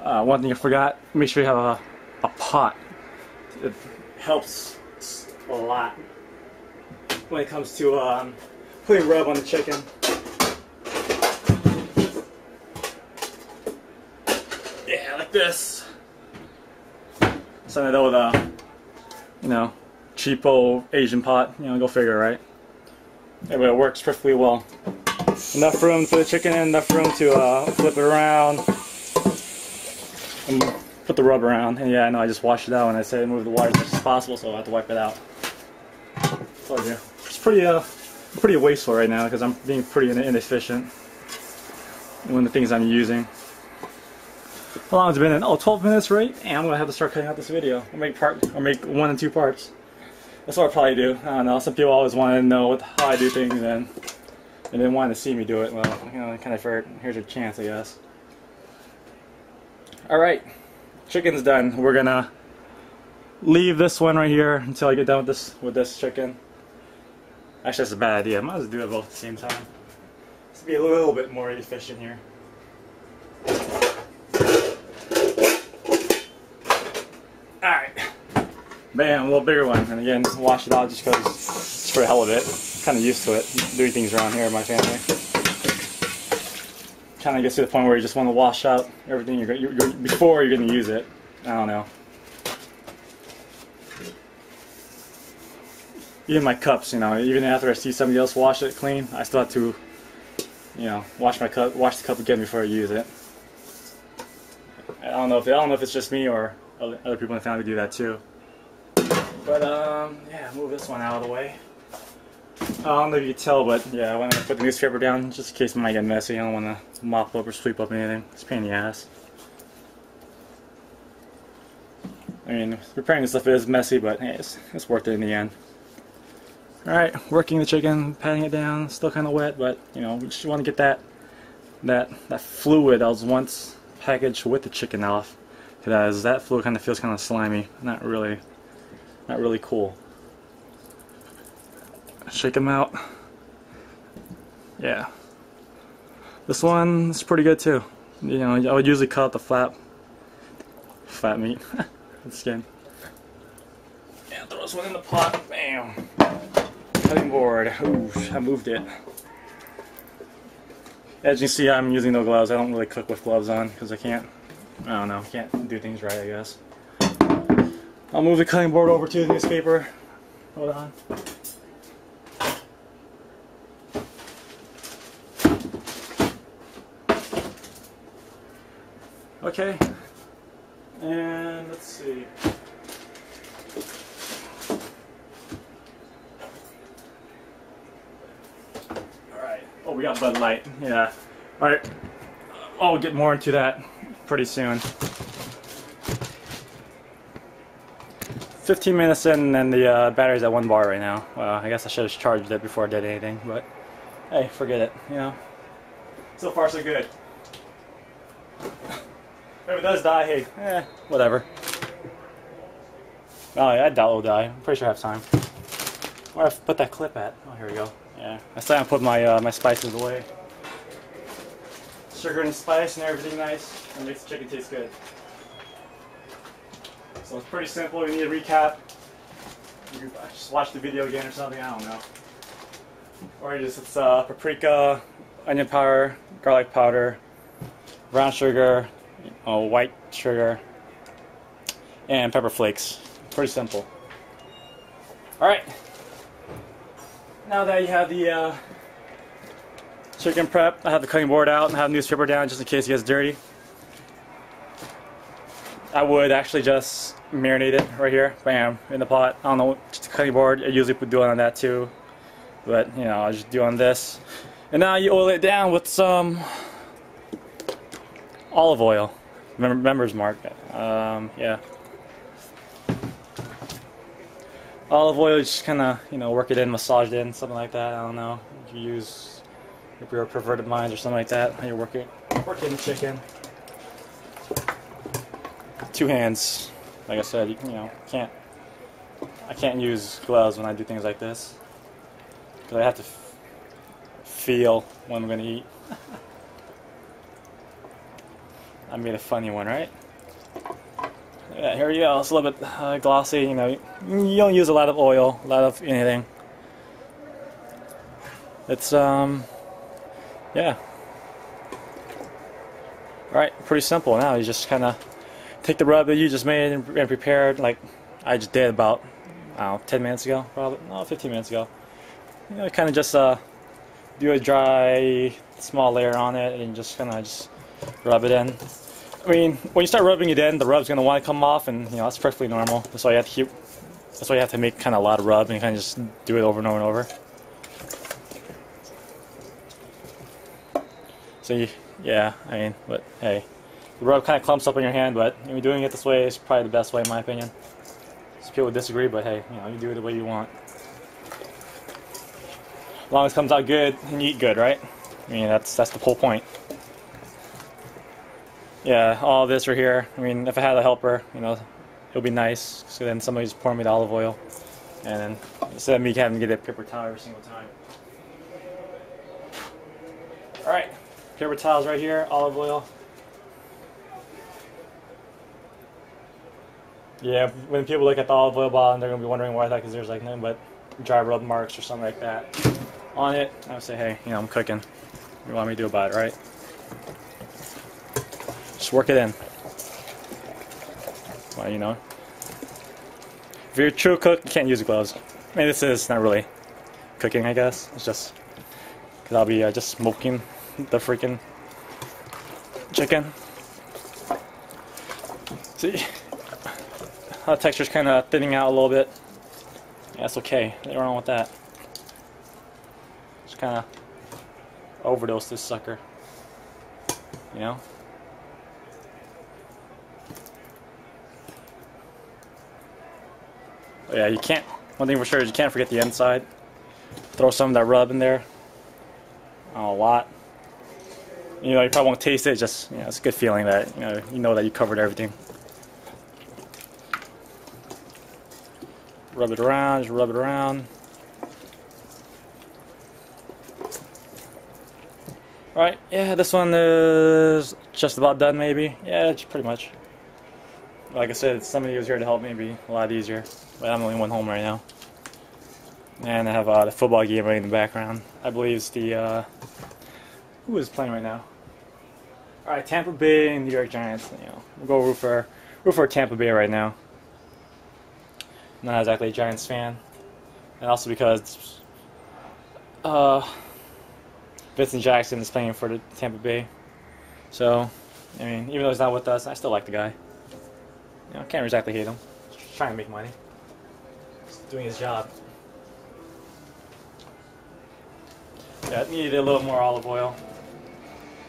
One thing I forgot, make sure you have a pot. It helps a lot when it comes to putting rub on the chicken. Yeah, like this. Some of the old, you know, cheapo Asian pot. You know, go figure, right? Anyway, it works perfectly well. Enough room for the chicken in, enough room to flip it around and put the rub around. And yeah, I know I just washed it out and I said move the water as much as possible, so I have to wipe it out. Told you. It's pretty wasteful right now because I'm being pretty inefficient in the things I'm using. How long has it been? Oh, 12 minutes, right? And I'm gonna have to start cutting out this video. I'll make 1 and 2 parts. That's what I'll probably do. I don't know. Some people always want to know how I do things, and they want to see me do it. Well, you know, kind of figured, here's your chance, I guess. All right, chicken's done. We're gonna leave this one right here until I get done with this chicken. Actually, that's a bad idea. I might as well do it both at the same time. Let's be a little bit more efficient here. Alright. Bam, a little bigger one. And again, wash it out just because it's for the hell of it. Kind of used to it, doing things around here in my family. Kind of gets to the point where you just want to wash out everything before you're going to use it. I don't know. Even my cups, you know, even after I see somebody else wash it clean, I still have to, you know, wash the cup again before I use it. I don't know if it's just me or other people in the family do that too. But yeah, move this one out of the way. I don't know if you can tell, but yeah, I want to put the newspaper down just in case it might get messy. I don't want to mop up or sweep up anything. It's a pain in the ass. I mean, preparing this stuff is messy, but hey, it's worth it in the end. Alright, working the chicken, patting it down, still kind of wet, but you know, we just want to get that fluid that was once packaged with the chicken off, because that fluid kind of feels kind of slimy, not really cool. Shake them out. Yeah, this one is pretty good too. You know, I would usually cut out the flat meat, the skin. Yeah, throw this one in the pot. Bam. Cutting board. Ooh, I moved it. As you see, I'm using no gloves. I don't really cook with gloves on because I don't know, can't do things right, I guess. I'll move the cutting board over to the newspaper. Hold on. Okay. And let's see. Oh, we got Bud Light, yeah. Alright, I'll get more into that pretty soon. 15 minutes in and the battery's at 1 bar right now. Well, I guess I should have charged it before I did anything, but hey, forget it, you know. So far so good. If it does die, hey, whatever. Oh yeah, I doubt it'll die. I'm pretty sure I have time. Where I put that clip at? Oh, here we go. Yeah, I still haven't put my my spices away. Sugar and spice and everything nice, and makes the chicken taste good. So it's pretty simple. You need a recap. You can just watch the video again or something. I don't know. Or it's paprika, onion powder, garlic powder, brown sugar, white sugar, and pepper flakes. Pretty simple. All right. Now that you have the chicken prep, I have the cutting board out and have the newspaper down just in case it gets dirty. I would actually just marinate it right here, bam, in the pot. I don't know, just the cutting board, I usually would do it on that too. But, you know, I'll just do on this. And now you oil it down with some olive oil. Members Mark. Yeah. Olive oil, just kind of, you know, work it in, massage it in, something like that. I don't know. If you use, if you're a perverted mind or something like that, how you work in the chicken. 2 hands. Like I said, you know, I can't use gloves when I do things like this because I have to feel when I'm going to eat. I made a funny one, right? Yeah, here you go. It's a little bit glossy. You know, you don't use a lot of oil, a lot of anything. It's yeah. Alright, pretty simple now. You just kind of take the rub that you just made and prepared, like I just did about, I don't know, 10 minutes ago, probably, no, 15 minutes ago. You know, kind of just do a dry, small layer on it and just kind of just rub it in. I mean, when you start rubbing it in, the rub's going to want to come off, and you know, that's perfectly normal. That's why you have to keep, that's why you have to make kind of a lot of rub and kind of just do it over and over and over. So yeah, I mean, but hey, the rub kind of clumps up on your hand, but I mean, doing it this way is probably the best way in my opinion. Some people disagree, but hey, you know, you do it the way you want. As long as it comes out good and you eat good, right? I mean, that's the whole point. Yeah, all this right here. I mean, if I had a helper, you know, it'll be nice. So then somebody just pour me the olive oil, and then instead of me having to get a paper towel every single time. All right. Paper towels right here, olive oil. Yeah, when people look at the olive oil bottle, they're going to be wondering why that, because there's like nothing but dry rub marks or something like that on it. I would say, hey, you know, I'm cooking. What do you want me to do about it, right? Just work it in. Well, you know, if you're a true cook, you can't use gloves. I mean, this is not really cooking, I guess. It's just because I'll be just smoking the freaking chicken. See, the texture's kind of thinning out a little bit. Yeah, that's okay. Nothing wrong with that. Just kind of overdose this sucker. You know. But yeah, you can't. One thing for sure is you can't forget the inside. Throw some of that rub in there. A lot. You know, you probably won't taste it. Just, you know, it's a good feeling that you know that you covered everything. Rub it around. Just rub it around. All right. Yeah, this one is just about done. Maybe. Yeah, it's pretty much. Like I said, somebody was here to help me be a lot easier. But I'm only one home right now. And I have the football game right in the background. I believe it's the who is playing right now? All right, Tampa Bay and New York Giants. You know, we'll go root for Tampa Bay right now. Not exactly a Giants fan, and also because Vincent Jackson is playing for the Tampa Bay. So, I mean, even though he's not with us, I still like the guy. You know, I can't exactly hate him. He's trying to make money. He's doing his job. Yeah, it needed a little more olive oil,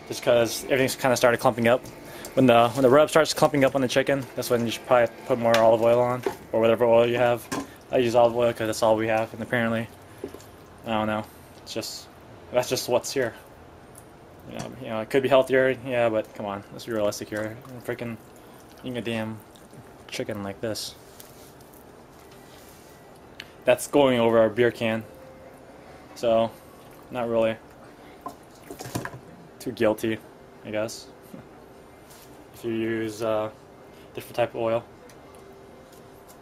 just because everything's kind of started clumping up. When the rub starts clumping up on the chicken, that's when you should probably put more olive oil on, or whatever oil you have. I use olive oil because that's all we have, and apparently, I don't know. It's just that's just what's here. You know, it could be healthier, yeah, but come on, let's be realistic here. I'm freaking eating a damn chicken like this. That's going over our beer can, so not really too guilty, I guess. If you use different type of oil,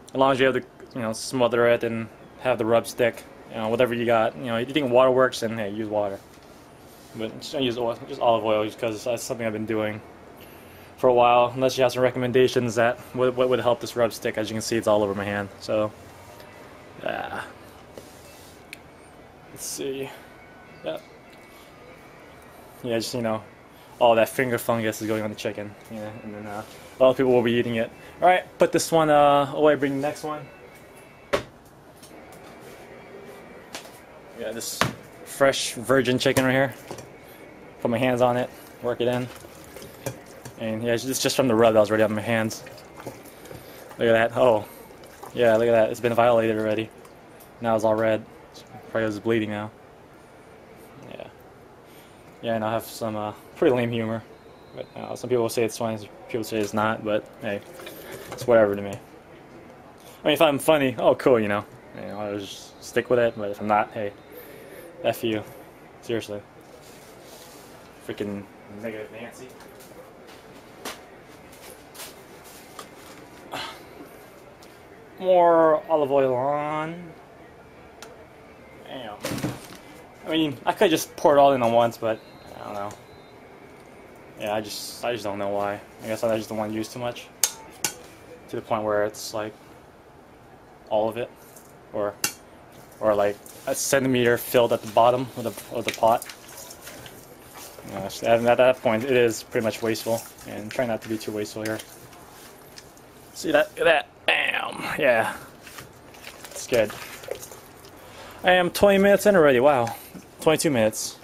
as long as you have to, you know, smother it and have the rub stick, you know, whatever you got. You know, if you think water works, then hey, use water. But just don't use oil, just olive oil, because that's something I've been doing for a while. Unless you have some recommendations that what would help this rub stick. As you can see, it's all over my hand. So, let's see. Yep. Yeah, just, you know, all that finger fungus is going on the chicken. Yeah, and then a lot of people will be eating it. All right, put this one away. Bring the next one. Yeah, this fresh virgin chicken right here. Put my hands on it, work it in, and yeah, it's just from the rub that was already on my hands. Look at that. Oh, yeah, look at that. It's been violated already. Now it's all red. Probably was bleeding now. Yeah. Yeah, and I have some pretty lame humor. But some people say it's funny, some people say it's not. But hey, it's whatever to me. I mean, if I'm funny, oh cool, you know. I'll just stick with it. But if I'm not, hey, F you. Seriously. Freaking negative Nancy. more olive oil on. Damn. I mean, I could just pour it all in at once, but I don't know. Yeah, I just don't know why. I guess I just don't want to use too much, to the point where it's like all of it, or like a centimeter filled at the bottom of the pot. You know, and at that point, it is pretty much wasteful. And try not to be too wasteful here. See that? Look at that! Bam! Yeah, it's good. I am 20 minutes in already. Wow, 22 minutes.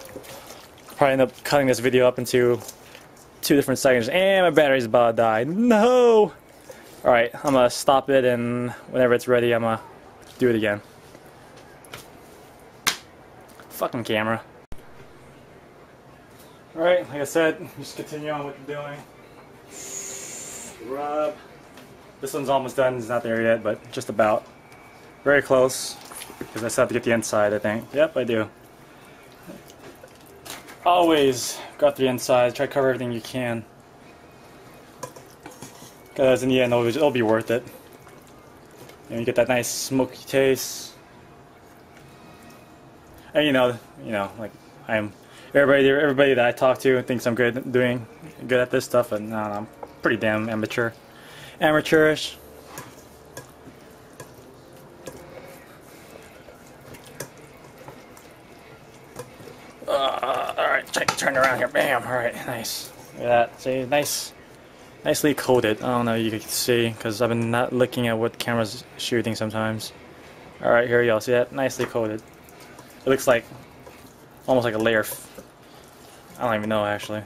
Probably end up cutting this video up into 2 different seconds. And my battery's about to die. No! Alright, I'm gonna stop it, and whenever it's ready, I'm gonna do it again. Fucking camera. Alright, like I said, just continue on what you're doing. Rub. This one's almost done. It's not there yet, but just about. Very close. Because I still have to get the inside, I think. Yep, I do. Always got the inside. Try to cover everything you can. Because in the end, it'll be worth it. And you get that nice smoky taste. And you know, like everybody that I talk to thinks I'm good at this stuff, and no, I'm pretty damn amateurish. Alright, turn around here. Bam! Alright, nice. Look at that. See, nicely coated. I don't know if you can see, because I've been not looking at what the camera's shooting sometimes. Alright, here you go. See that? Nicely coated. It looks like almost like a layer. I don't even know, actually.